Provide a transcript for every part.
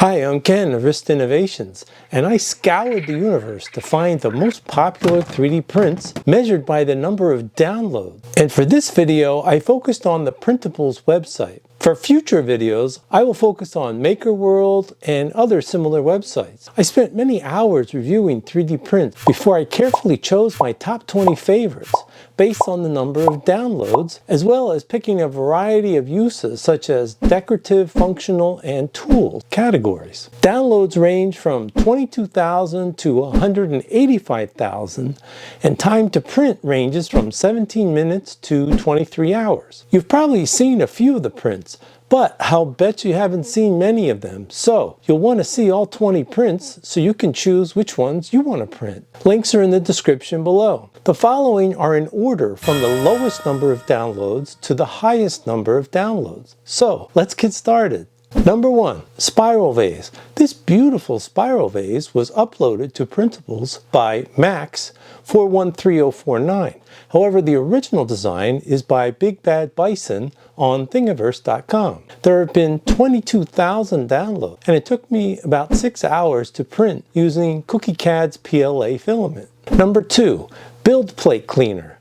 Hi, I'm Ken of Rist Innovations, and I scoured the universe to find the most popular 3D prints measured by the number of downloads. And for this video, I focused on the Printables website. For future videos, I will focus on MakerWorld and other similar websites. I spent many hours reviewing 3D prints before I carefully chose my top 20 favorites based on the number of downloads, as well as picking a variety of uses such as decorative, functional, and tool categories. Downloads range from 22,000 to 185,000, and time to print ranges from 17 minutes to 23 hours. You've probably seen a few of the prints, but I'll bet you haven't seen many of them, so you'll want to see all 20 prints so you can choose which ones you want to print. Links are in the description below. The following are in order from the lowest number of downloads to the highest number of downloads. So let's get started. Number 1, Spiral Vase. This beautiful spiral vase was uploaded to Printables by Max 413049. However, the original design is by Big Bad Bison on Thingiverse.com. There have been 22,000 downloads, and it took me about 6 hours to print using CookieCAD's PLA filament. Number 2, Build Plate Cleaner.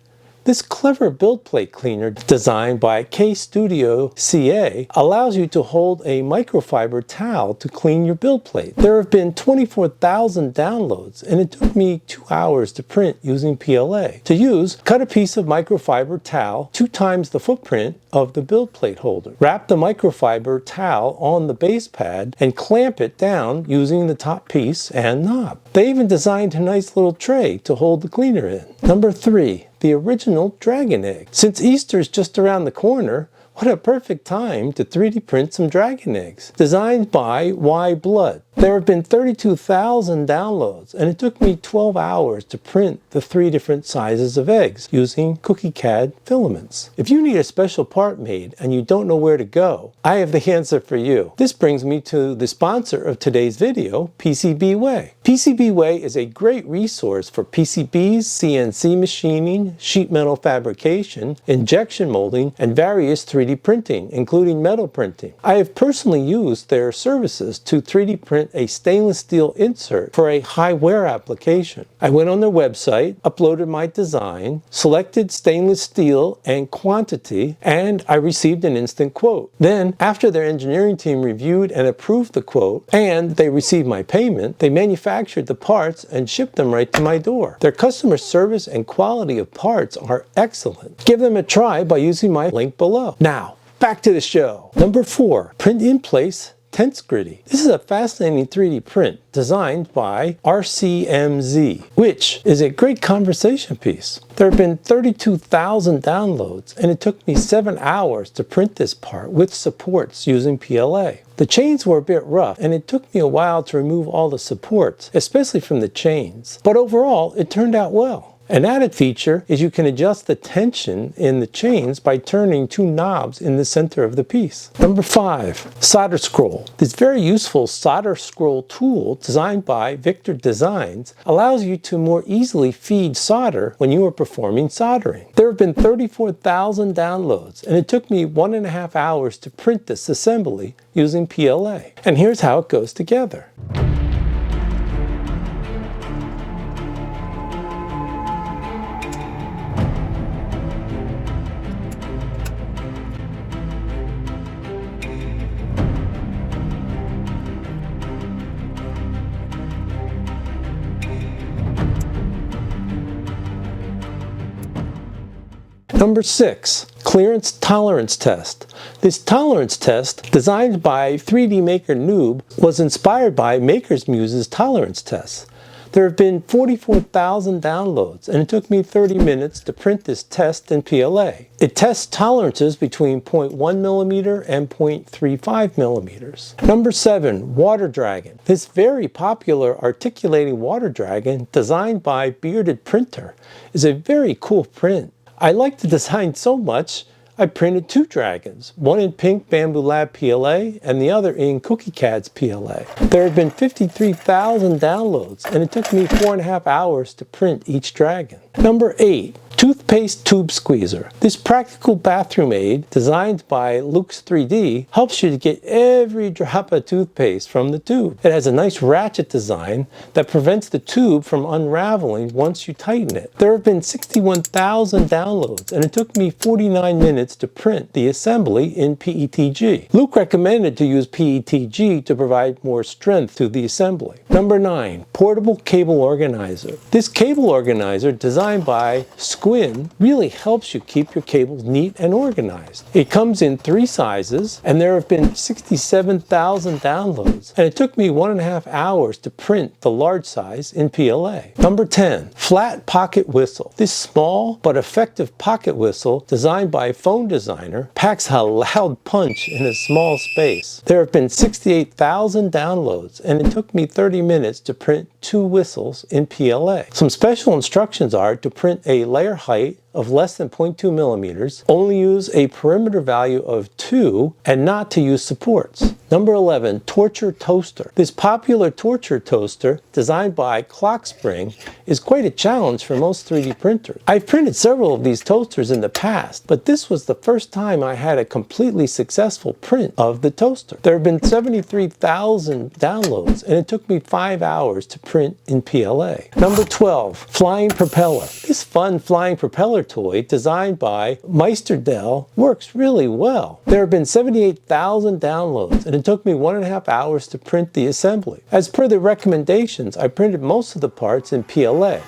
This clever build plate cleaner designed by K-Studio CA allows you to hold a microfiber towel to clean your build plate. There have been 24,000 downloads, and it took me 2 hours to print using PLA. To use, cut a piece of microfiber towel 2 times the footprint of the build plate holder. Wrap the microfiber towel on the base pad and clamp it down using the top piece and knob. They even designed a nice little tray to hold the cleaner in. Number 3, the original dragon egg. Since Easter is just around the corner, what a perfect time to 3D print some dragon eggs. Designed by Y Blood. There have been 32,000 downloads, and it took me 12 hours to print the 3 different sizes of eggs using CookieCAD filaments. If you need a special part made and you don't know where to go, I have the answer for you. This brings me to the sponsor of today's video, PCBWay. PCBWay is a great resource for PCBs, CNC machining, sheet metal fabrication, injection molding, and various 3D printing, including metal printing. I have personally used their services to 3D print a stainless steel insert for a high wear application. I went on their website, uploaded my design, selected stainless steel and quantity, and I received an instant quote. Then, after their engineering team reviewed and approved the quote, and they received my payment, they manufactured the parts and shipped them right to my door. Their customer service and quality of parts are excellent. Give them a try by using my link below. Now, back to the show. Number 4, Print in Place Tensegrity. This is a fascinating 3D print designed by RCMZ, which is a great conversation piece. There have been 32,000 downloads, and it took me 7 hours to print this part with supports using PLA. The chains were a bit rough, and it took me a while to remove all the supports, especially from the chains. But overall, it turned out well. An added feature is you can adjust the tension in the chains by turning 2 knobs in the center of the piece. Number 5, Solder Scroll. This very useful solder scroll tool designed by Victor Designs allows you to more easily feed solder when you are performing soldering. There have been 34,000 downloads, and it took me 1.5 hours to print this assembly using PLA. And here's how it goes together. Number 6, Clearance Tolerance Test. This tolerance test, designed by 3D Maker Noob, was inspired by Maker's Muse's tolerance tests. There have been 44,000 downloads, and it took me 30 minutes to print this test in PLA. It tests tolerances between 0.1 millimeter and 0.35 millimeters. Number 7, Water Dragon. This very popular articulating water dragon, designed by Bearded Printer, is a very cool print. I like the design so much, I printed 2 dragons, one in pink Bamboo Lab PLA and the other in CookieCAD's PLA. There have been 53,000 downloads, and it took me 4.5 hours to print each dragon. Number 8, Toothpaste Tube Squeezer. This practical bathroom aid, designed by Luke's 3D, helps you to get every drop of toothpaste from the tube. It has a nice ratchet design that prevents the tube from unraveling once you tighten it. There have been 61,000 downloads, and it took me 49 minutes to print the assembly in PETG. Luke recommended to use PETG to provide more strength to the assembly. Number 9, portable cable organizer. This cable organizer, designed by Squin, really helps you keep your cables neat and organized. It comes in 3 sizes, and there have been 67,000 downloads, and it took me 1.5 hours to print the large size in PLA. Number 10, flat pocket whistle. This small but effective pocket whistle, designed by a phone designer, packs a loud punch in a small space. There have been 68,000 downloads, and it took me 30 minutes to print 2 whistles in PLA. Some special instructions are to print a layer height of less than 0.2 millimeters, only use a perimeter value of 2, and not to use supports. Number 11, torture toaster. This popular torture toaster, designed by Clockspring, is quite a challenge for most 3D printers. I've printed several of these toasters in the past, but this was the first time I had a completely successful print of the toaster. There have been 73,000 downloads, and it took me 5 hours to print in PLA. Number 12, flying propeller. This fun flying propeller toy, designed by Meisterdell, works really well. There have been 78,000 downloads, and it took me 1.5 hours to print the assembly. As per the recommendations, I printed most of the parts in PLA.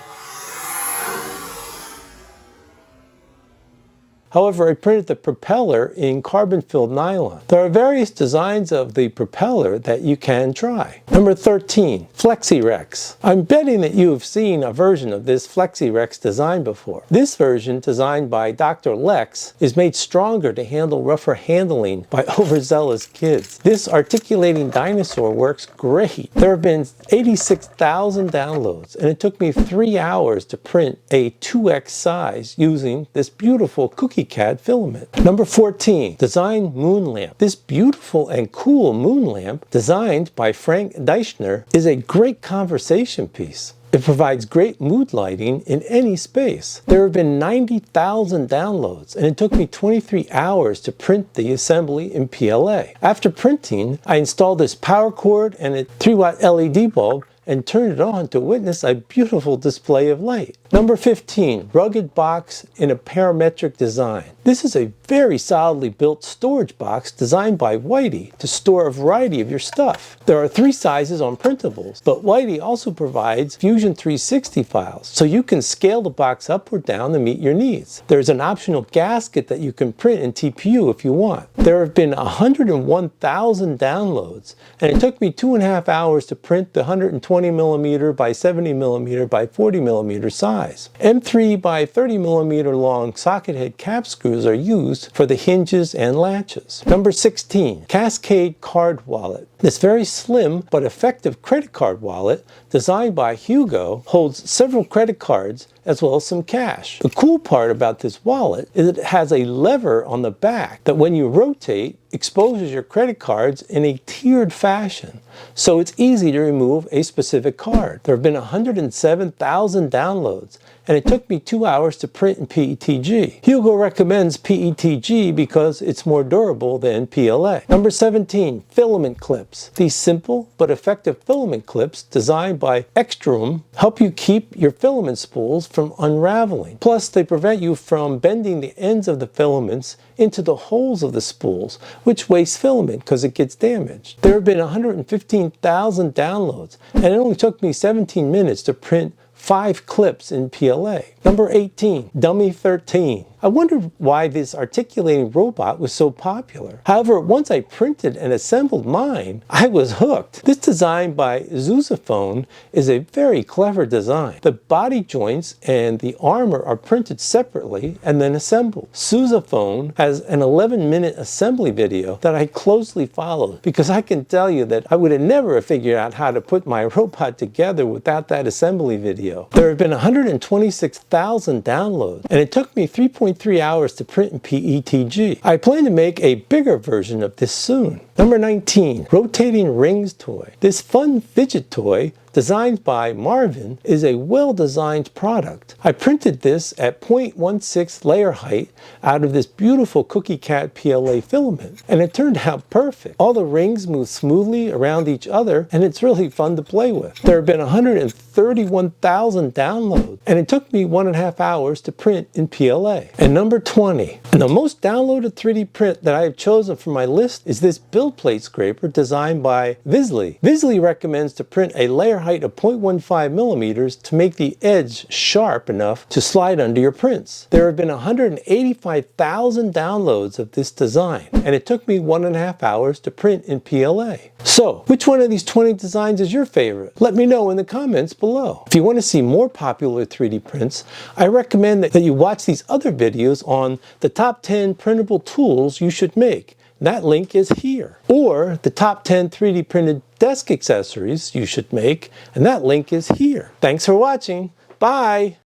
However, I printed the propeller in carbon-filled nylon. There are various designs of the propeller that you can try. Number 13, Flexi Rex. I'm betting that you have seen a version of this Flexi Rex design before. This version, designed by Dr. Lex, is made stronger to handle rougher handling by overzealous kids. This articulating dinosaur works great. There have been 86,000 downloads, and it took me 3 hours to print a 2x size using this beautiful cookie CAD filament. Number 14, design moon lamp. This beautiful and cool moon lamp, designed by Frank Deichner, is a great conversation piece. It provides great mood lighting in any space. There have been 90,000 downloads, and it took me 23 hours to print the assembly in PLA. After printing, I installed this power cord and a 3-watt LED bulb and turned it on to witness a beautiful display of light. Number 15, rugged box in a parametric design. This is a very solidly built storage box designed by Whitey to store a variety of your stuff. There are 3 sizes on printables, but Whitey also provides Fusion 360 files, so you can scale the box up or down to meet your needs. There's an optional gasket that you can print in TPU if you want. There have been 101,000 downloads, and it took me 2.5 hours to print the 120mm by 70mm by 40mm size. M3 by 30mm long socket head cap screws are used for the hinges and latches. Number 16, Cascade card wallet. This very slim but effective credit card wallet, designed by Hugo, holds several credit cards as well as some cash. The cool part about this wallet is that it has a lever on the back that, when you rotate, exposes your credit cards in a tiered fashion, so it's easy to remove a specific card. There have been 107,000 downloads, and it took me 2 hours to print in PETG. Hugo recommends PETG because it's more durable than PLA. Number 17, filament clips. These simple but effective filament clips, designed by Extrum, help you keep your filament spools from unraveling. Plus, they prevent you from bending the ends of the filaments into the holes of the spools, which wastes filament because it gets damaged. There have been 115,000 downloads, and it only took me 17 minutes to print 5 clips in PLA. Number 18, Dummy 13. I wondered why this articulating robot was so popular. However, once I printed and assembled mine, I was hooked. This design by Sousaphone is a very clever design. The body joints and the armor are printed separately and then assembled. Sousaphone has an 11-minute assembly video that I closely followed, because I can tell you that I would have never figured out how to put my robot together without that assembly video. There have been 126,000 downloads, and it took me 3.3 hours to print in PETG. I plan to make a bigger version of this soon. Number 19, rotating rings toy. This fun fidget toy, designed by Marvin, is a well-designed product. I printed this at 0.16 layer height out of this beautiful Cookie Cat PLA filament, and it turned out perfect. All the rings move smoothly around each other, and it's really fun to play with. There have been 131,000 downloads, and it took me 1.5 hours to print in PLA. And number 20, and the most downloaded 3D print that I have chosen for my list is this build plate scraper designed by Vase. Vase recommends to print a layer height of 0.15 millimeters to make the edge sharp enough to slide under your prints. There have been 185,000 downloads of this design, and it took me 1.5 hours to print in PLA. So, which one of these 20 designs is your favorite? Let me know in the comments below. If you want to see more popular 3D prints, I recommend that you watch these other videos on the top 10 printable tools you should make. That link is here. Or the top 10 3D printed desk accessories you should make, and that link is here. Thanks for watching. Bye!